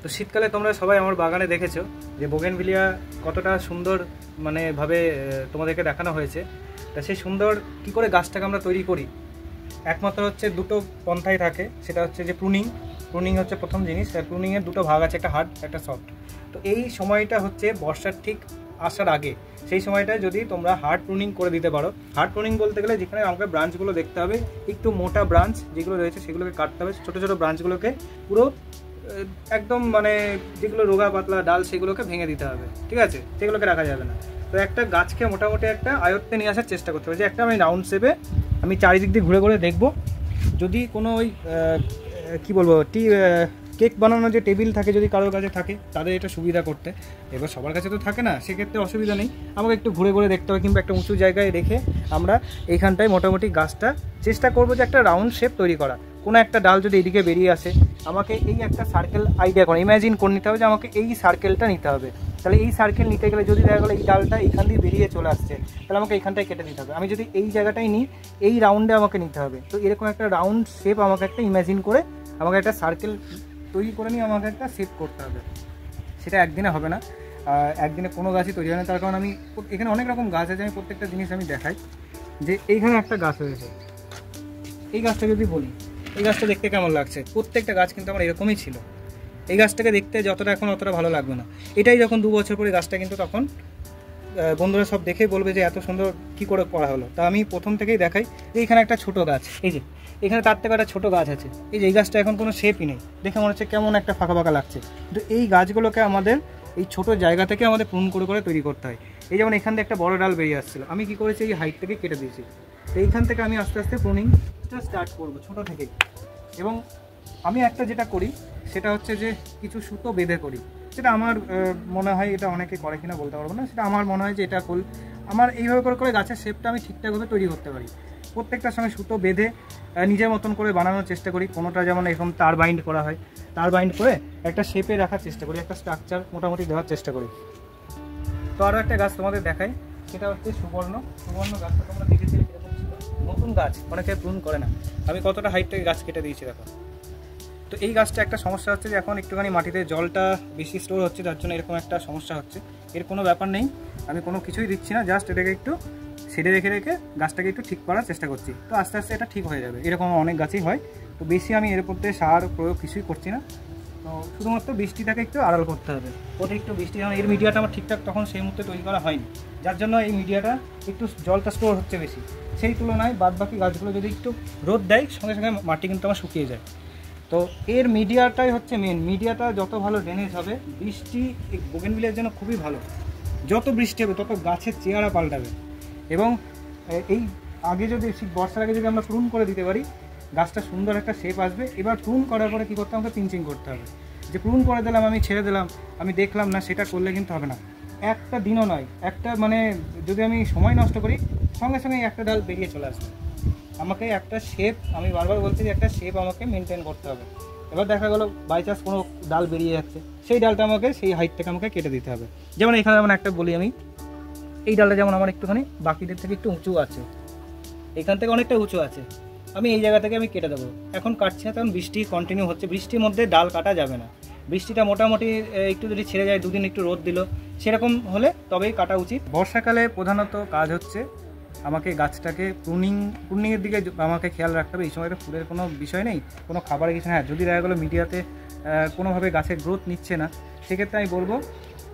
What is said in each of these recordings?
তো শীতকালে তোমরা সবাই আমার বাগানে দেখেছো যে বোগেনভিলিয়া কতটা সুন্দর মানে ভাবে তোমাদেরকে দেখানো হয়েছে। তা সেই সুন্দর কি করে গাছটাকে আমরা তৈরি করি, একমাত্র হচ্ছে দুটো পন্থাই থাকে। সেটা হচ্ছে যে প্রুনিং হচ্ছে প্রথম জিনিস। প্রুনিংয়ের দুটো ভাগ আছে, একটা হার্ড একটা সফট। তো এই সময়টা হচ্ছে বর্ষার ঠিক আসার আগে, সেই সময়টায় যদি তোমরা হার্ড প্রুনিং করে দিতে পারো। হার্ড প্রুনিং বলতে গেলে যেখানে আমাকে ব্রাঞ্চগুলো দেখতে হবে, একটু মোটা ব্রাঞ্চ যেগুলো রয়েছে সেগুলোকে কাটতে হবে, ছোটো ছোটো ব্রাঞ্চগুলোকে পুরো একদম মানে যেগুলো রোগা পাতলা ডাল সেগুলোকে ভেঙে দিতে হবে, ঠিক আছে, সেগুলোকে রাখা যাবে না। তো একটা গাছকে মোটামুটি একটা আয়ত্তে নিয়ে আসার চেষ্টা করতে হবে, যে একটা আমি রাউন্ড শেপে আমি চারিদিক দিয়ে ঘুরে ঘুরে দেখবো। যদি কোনো ওই কী বলবো কেক বানানোর যে টেবিল থাকে, যদি কারোর কাছে থাকে তাদের এটা সুবিধা করতে। এবার সবার কাছে তো থাকে না, সেক্ষেত্রে অসুবিধা নেই, আমাকে একটু ঘুরে ঘুরে দেখতে হবে, কিংবা একটা উঁচু জায়গায় রেখে আমরা এইখানটায় মোটামুটি গাছটা চেষ্টা করবো যে একটা রাউন্ড শেপ তৈরি করা। কোনো একটা ডাল যদি এদিকে বেরিয়ে আসে, আমাকে এই একটা সার্কেল আইডিয়া করে ইমাজিন করে নিতে হবে যে আমাকে এই সার্কেলটা নিতে হবে। তাহলে এই সার্কেল নিতে গেলে যদি দেখা গেলো এই ডালটা এইখান দিয়ে বেরিয়ে চলে আসছে, তাহলে আমাকে এইখানটায় কেটে দিতে হবে। আমি যদি এই জায়গাটাই নিই, এই রাউন্ডে আমাকে নিতে হবে। তো এরকম একটা রাউন্ড শেপ আমাকে একটা ইমাজিন করে আমাকে একটা সার্কেল তৈরি করে নিয়ে আমাকে একটা শেপ করতে হবে। সেটা একদিনে হবে না, একদিনে কোনো গাছই তৈরি হয় না। তার কারণ আমি এখানে অনেক রকম গাছ আছে, আমি প্রত্যেকটা জিনিস আমি দেখাই। যে এইখানে একটা গাছ রয়েছে, এই গাছটা যদি বলি, এই গাছটা দেখতে কেমন লাগছে? প্রত্যেকটা গাছ কিন্তু আমার এরকমই ছিল। এই গাছটাকে দেখতে যতটা এখন অতটা ভালো লাগবে না। এটাই যখন 2 বছর পরে গাছটা কিন্তু তখন বন্ধুরা সব দেখে বলবে যে এত সুন্দর কি করে করা হলো। তা আমি প্রথম থেকেই দেখাই যে এখানে একটা ছোট গাছ, এই যে এখানে তার থেকে একটা ছোটো গাছ আছে, এই যে এই গাছটা এখন কোনো শেপই নেই, দেখে মনে হচ্ছে কেমন একটা ফাঁকা ফাঁকা লাগছে। কিন্তু এই গাছগুলোকে আমাদের এই ছোট জায়গা থেকে আমাদের প্রুন করে করে তৈরি করতে হয়। এই যেমন এখান থেকে একটা বড় ডাল বেরিয়ে আসছিলো, আমি কি করেছি এই হাইট থেকে কেটে দিয়েছি। তো এইখান থেকে আমি আস্তে আস্তে প্রুনিংটা স্টার্ট করবো ছোটো থেকেই। এবং আমি একটা যেটা করি সেটা হচ্ছে যে কিছু সুতো বেঁধে করি। সেটা আমার মনে হয়, এটা অনেকে করে কিনা বলতে পারবো না, সেটা আমার মনে হয় যে এটা আমার এইভাবে করে করে গাছের শেপটা আমি ঠিকঠাকভাবে তৈরি করতে পারি। প্রত্যেকটার সঙ্গে সুতো বেঁধে নিজের মতন করে বানানোর চেষ্টা করি। কোনোটা যেমন এরকম তার বাইন্ড করা হয়, তার বাইন্ড করে একটা শেপে রাখার চেষ্টা করি, একটা স্ট্রাকচার মোটামুটি দেওয়ার চেষ্টা করি। তো আরও একটা গাছ তোমাদের দেখাই, সেটা হচ্ছে সুবর্ণ গাছটা তোমরা দেখেছিলে কীরকম ছিল, নতুন গাছ, অনেকে প্রুন করে না। আমি কতটা হাইট থেকে গাছ কেটে দিয়েছি দেখো। তো এই গাছটা একটা সমস্যা হচ্ছে যে এখন একটুখানি মাটিতে জলটা বেশি স্টোর হচ্ছে, যার জন্য এরকম একটা সমস্যা হচ্ছে। এর কোনো ব্যাপার নেই, আমি কোনো কিছুই দিচ্ছি না, জাস্ট এটাকে একটু ছেড়ে রেখে গাছটাকে একটু ঠিক করার চেষ্টা করছি। তো আস্তে আস্তে এটা ঠিক হয়ে যাবে, এরকম অনেক গাছই হয়। তো বেশি আমি এর মধ্যে সার প্রয়োগ কিছুই করছি না। তো শুধুমাত্র বৃষ্টিটাকে একটু আড়াল করতে হবে, একটু বৃষ্টি যেমন এর মিডিয়াটা আমার ঠিকঠাক তখন সেই মুহূর্তে তৈরি করা হয়নি, যার জন্য এই মিডিয়াটা একটু জলটা স্টোর হচ্ছে বেশি। সেই তুলনায় বাদবাকি গাছগুলো যদি একটু রোদ দেয়, সঙ্গে সঙ্গে মাটি কিন্তু আমার শুকিয়ে যায়। তো এর মিডিয়াটাই হচ্ছে মেন। মিডিয়াটা যত ভালো ড্রেনেজ হবে, বৃষ্টি বোগেনভিলিয়ার জন্য খুবই ভালো। যত বৃষ্টি হবে তত গাছের চেহারা পাল্টাবে। এবং এই আগে যদি বর্ষার আগে যদি আমরা প্রুন করে দিতে পারি, গাছটা সুন্দর একটা শেপ আসবে। এবার প্রুন করার পরে কী করতে হবে, পিঞ্চিং করতে হবে। যে প্রুন করে দিলাম, আমি ছেড়ে দিলাম, আমি দেখলাম না, সেটা করলে কিন্তু হবে না। একটা দিনও নয়, একটা মানে যদি আমি সময় নষ্ট করি, সঙ্গে সঙ্গে একটা ডাল বেরিয়ে চলে আসবে। আমাকে একটা শেপ, আমি বারবার বলছি যে একটা শেপ আমাকে মেনটেন করতে হবে। এবার দেখা গেলো বাই চান্স কোনো ডাল বেরিয়ে যাচ্ছে, সেই ডালটা আমাকে সেই হাইট থেকে আমাকে কেটে দিতে হবে। যেমন এখানে যেমন একটা বলি আমি, এই ডালটা যেমন আমার একটুখানি বাকিদের থেকে একটু উঁচু আছে, এখান থেকে অনেকটা উঁচু আছে, আমি এই জায়গা থেকে আমি কেটে দেবো। এখন কাটছি না, কারণ বৃষ্টি কন্টিনিউ হচ্ছে, বৃষ্টির মধ্যে ডাল কাটা যাবে না। বৃষ্টিটা মোটামুটি একটু যদি ছেড়ে যায়, 2 দিন একটু রোদ দিল, সেরকম হলে তবেই কাটা উচিত। বর্ষাকালে প্রধানত কাজ হচ্ছে আমাকে গাছটাকে প্রুনিংয়ের দিকে আমাকে খেয়াল রাখতে হবে। এই সময়টা ফুলের কোনো বিষয় নেই, কোনো খাবারের কিছু। হ্যাঁ, যদি দেখা গেলো মিডিয়াতে কোনোভাবে গাছের গ্রোথ নিচ্ছে না, সেক্ষেত্রে আমি বলবো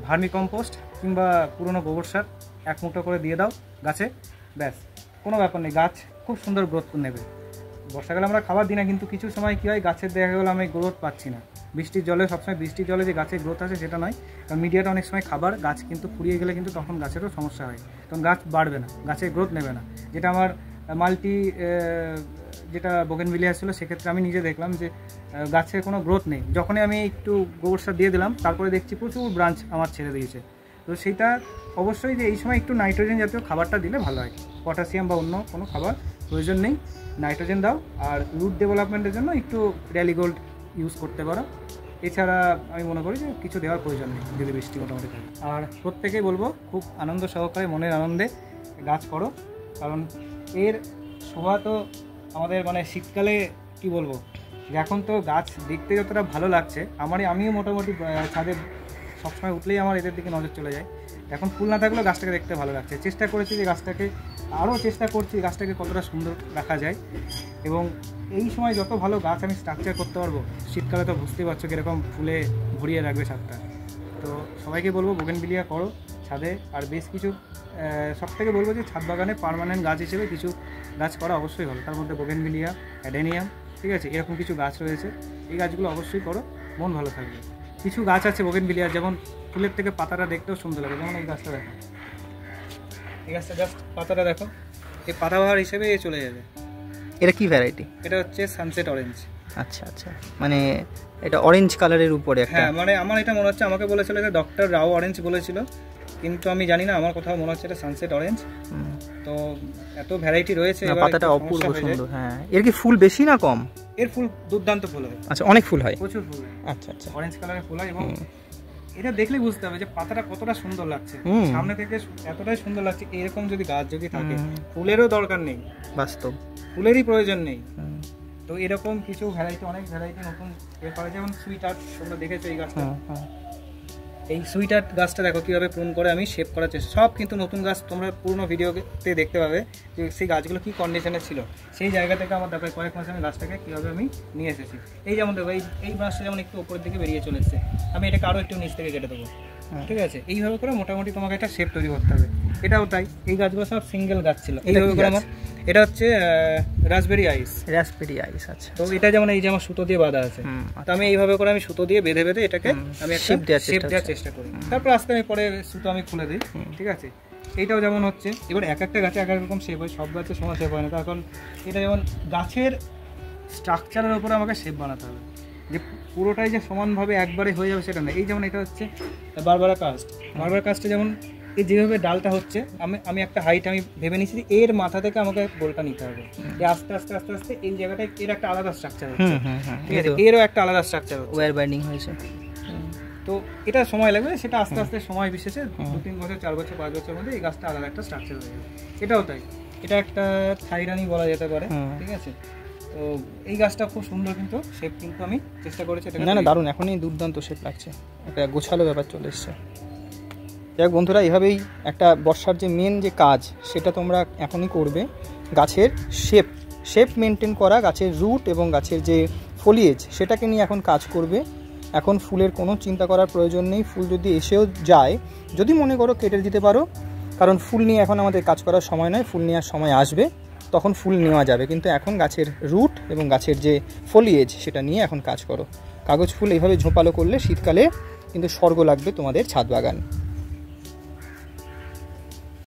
ভার্মি কম্পোস্ট কিংবা পুরনো গোবর সার 1 মুঠো করে দিয়ে দাও গাছে, ব্যাস, কোনো ব্যাপার নেই, গাছ খুব সুন্দর গ্রোথ নেবে। বর্ষাকালে আমরা খাবার দিই না, কিন্তু কিছু সময় কী হয়, গাছের দেখা গেলো আমি গ্রোথ পাচ্ছি না। বৃষ্টির জলে সবসময় বৃষ্টির জলে যে গাছের গ্রোথ আছে সেটা নয়, কারণ মিডিয়াটা অনেক সময় খাবার, গাছ কিন্তু ফুরিয়ে গেলে কিন্তু তখন গাছেরও সমস্যা হয়, তখন গাছ বাড়বে না, গাছের গ্রোথ নেবে না। যেটা আমার যেটা বোগেনভিলিয়া ছিল, সেক্ষেত্রে আমি নিজে দেখলাম যে গাছের কোনো গ্রোথ নেই। যখনই আমি একটু গোবর সার দিয়ে দিলাম, তারপরে দেখছি প্রচুর ব্রাঞ্চ আমার ছেড়ে দিয়েছে। তো সেইটা অবশ্যই যে এই সময় একটু নাইট্রোজেন জাতীয় খাবারটা দিলে ভালো হয়। পটাশিয়াম বা অন্য কোনো খাবার প্রয়োজন নেই, নাইট্রোজেন দাও। আর রুট ডেভেলপমেন্টের জন্য একটু র্যালি গোল্ড ইউজ করতে পারো। এছাড়া আমি মনে করি যে কিছু দেওয়ার প্রয়োজন নেই যদি বৃষ্টি মোটামুটি থাকে। আর প্রত্যেকেই বলবো খুব আনন্দ সহকারে, মনের আনন্দে গাছ করো, কারণ এর শোভা তো আমাদের মানে শীতকালে কি বলবো, যে এখন তো গাছ দেখতে যতটা ভালো লাগছে, আমিও মোটামুটি ছাদে সবসময় উঠলেই আমার এদের দিকে নজর চলে যায়। এখন ফুল না থাকলেও গাছটাকে দেখতে ভালো লাগছে। চেষ্টা করেছি যে গাছটাকে চেষ্টা করছি গাছটাকে কতটা সুন্দর রাখা যায়, এবং এই সময় যত ভালো গাছ আমি স্ট্রাকচার করতে পারবো, শীতকালে তো বুঝতেই পারছো কীরকম ফুলে ভরিয়ে রাখবে ছাদটা। তো সবাইকে বলবো বোগেনভিলিয়া করো ছাদে। আর বেশ কিছু সবথেকে বলবো যে ছাদ বাগানে পার্মানেন্ট গাছ হিসেবে কিছু গাছ করা অবশ্যই ভালো। তার মধ্যে বোগেনভিলিয়া, অ্যাডেনিয়াম, ঠিক আছে, এরকম কিছু গাছ রয়েছে। এই গাছগুলো অবশ্যই করো, মন ভালো থাকবে। কিছু গাছ আছে বোগেনভিলিয়ার যেমন ফুলের থেকে পাতাটা দেখতেও সুন্দর লাগে, যেমন এই গাছটা দেখো, এই গাছটা জাস্ট পাতাটা দেখো, এই পাতাবাহার হিসেবে চলে যাবে। এটা কি ভ্যারাইটি? এটা হচ্ছে সানসেট অরেঞ্জ। আচ্ছা আচ্ছা, মানে এটা অরেঞ্জ কালারের উপরে একটা। হ্যাঁ, মানে আমার এটা মনে হচ্ছে, আমাকে বলেছিল যে ডক্টর রাও অরেঞ্জ বলেছিল, কিন্তু আমি জানি না, আমার কোথাও মনে হচ্ছে এটা সানসেট অরেঞ্জ। তো এত ভ্যারাইটি রয়েছে, পাতাটা অপূর্ব সুন্দর। হ্যাঁ, এর কি ফুল বেশি না কম? এর ফুল দুর্দান্ত ফুল হয়। আচ্ছা, অনেক ফুল হয়, প্রচুর ফুল হয়। আচ্ছা আচ্ছা, অরেঞ্জ কালারের ফুল হয়, এবং এটা দেখলে বুঝতে হবে যে পাতাটা কতটা সুন্দর লাগছে। সামনে থেকে এতটাই সুন্দর লাগছে। এরকম যদি গাছ যদি থাকে, ফুলেরও দরকার নেই, বাস্তব ফুলেরই প্রয়োজন নেই। তো এরকম কিছু ভ্যারাইটি, অনেক ভ্যারাইটি নতুন এরপরে, যেমন সুইট আর্ট, তোমরা দেখেছো এই গাছটা। এই সুইট আর্ট গাছটা দেখো কীভাবে প্রুন করে আমি শেপ করার চেষ্টা, সব কিন্তু নতুন গাছ, তোমরা পুরনো ভিডিওতে দেখতে পাবে যে সেই গাছগুলো কী কন্ডিশনে ছিল। সেই জায়গা থেকে আমার দেখো কয়েক মাসে আমি গাছটাকে কীভাবে আমি নিয়ে এসেছি। এই যেমন দেখো, এই গাছটা যেমন একটু উপরের দিকে বেরিয়ে চলে এসেছে, আমি এটাকে আরও একটু নিচ থেকে কেটে দেবো, ঠিক আছে। এইভাবে করে মোটামুটি তোমাকে একটা শেপ তৈরি করতে হবে। এটাও তাই, এই গাছগুলো সব সিঙ্গেল গাছ ছিল। এইভাবে করে আমার, এটা হচ্ছে রাসবেরি আইস। আচ্ছা। তো এটা যেমন এই যে আমার সুতো দিয়ে বাঁধা আছে, তো আমি এইভাবে করে আমি সুতো দিয়ে বেঁধে বেঁধে এটাকে আমি শেপ দেওয়ার চেষ্টা করি। তারপর আস্তে আমি পরে সুতো আমি খুলে দিই, ঠিক আছে। এইটাও যেমন হচ্ছে, এবার এক একটা গাছে এক এক রকম শেপ হয়, সব গাছের সমান শেপ হয় না। তখন এটা যেমন গাছের স্ট্রাকচারের উপরে আমাকে শেপ বানাতে হবে, যে পুরোটাই যে সমানভাবে একবারে হয়ে যাবে সেটা না। এই যেমন এটা হচ্ছে বারবারা কাস্টে যেমন এই যেভাবে ডালটা হচ্ছে, আমি একটা হাইট আমি ভেবে নিচ্ছি যে এর মাথা থেকে আমাকে গোলটা নিতে হবে। আস্তে আস্তে আস্তে আস্তে এই জায়গাটায় এর একটা আলাদা স্ট্রাকচার হচ্ছে, ঠিক আছে, এরও একটা আলাদা স্ট্রাকচার হচ্ছে, ওয়্যার বাইন্ডিং হয়েছে। তো এটা সময় লাগবে, সেটা আস্তে আস্তে সময় বিশেষে 2-3 বছর, 4 বছর, 5 বছরের মধ্যে এই গাছটা আলাদা একটা স্ট্রাকচার হয়ে যাবে। এটাও তাই, এটা একটা থাইরানি বলা যেতে পারে, ঠিক আছে। তো এই গাছটা খুব সুন্দর, কিন্তু শেপ কিন্তু আমি চেষ্টা করেছি। না, দারুণ, এখনই দুর্দান্ত শেপ লাগছে, একটা গোছালো ব্যাপার চলে এসছে। যাক বন্ধুরা, এভাবেই একটা বর্ষার যে মেন যে কাজ, সেটা তোমরা এখনই করবে। গাছের শেপ মেনটেন করা, গাছের রুট এবং গাছের যে ফলিয়েজ, সেটাকে নিয়ে এখন কাজ করবে। এখন ফুলের কোনো চিন্তা করার প্রয়োজন নেই। ফুল যদি এসেও যায়, যদি মনে করো কেটে দিতে পারো, কারণ ফুল নিয়ে এখন আমাদের কাজ করার সময় নয়, ফুল নেওয়ার সময় আসবে, তখন ফুল নেওয়া যাবে। কিন্তু এখন গাছের রুট এবং গাছের যে ফলিয়েজ, সেটা নিয়ে এখন কাজ করো। কাগজ ফুল এইভাবে ঝোপালো করলে শীতকালে কিন্তু স্বর্গ লাগবে তোমাদের ছাদ বাগান।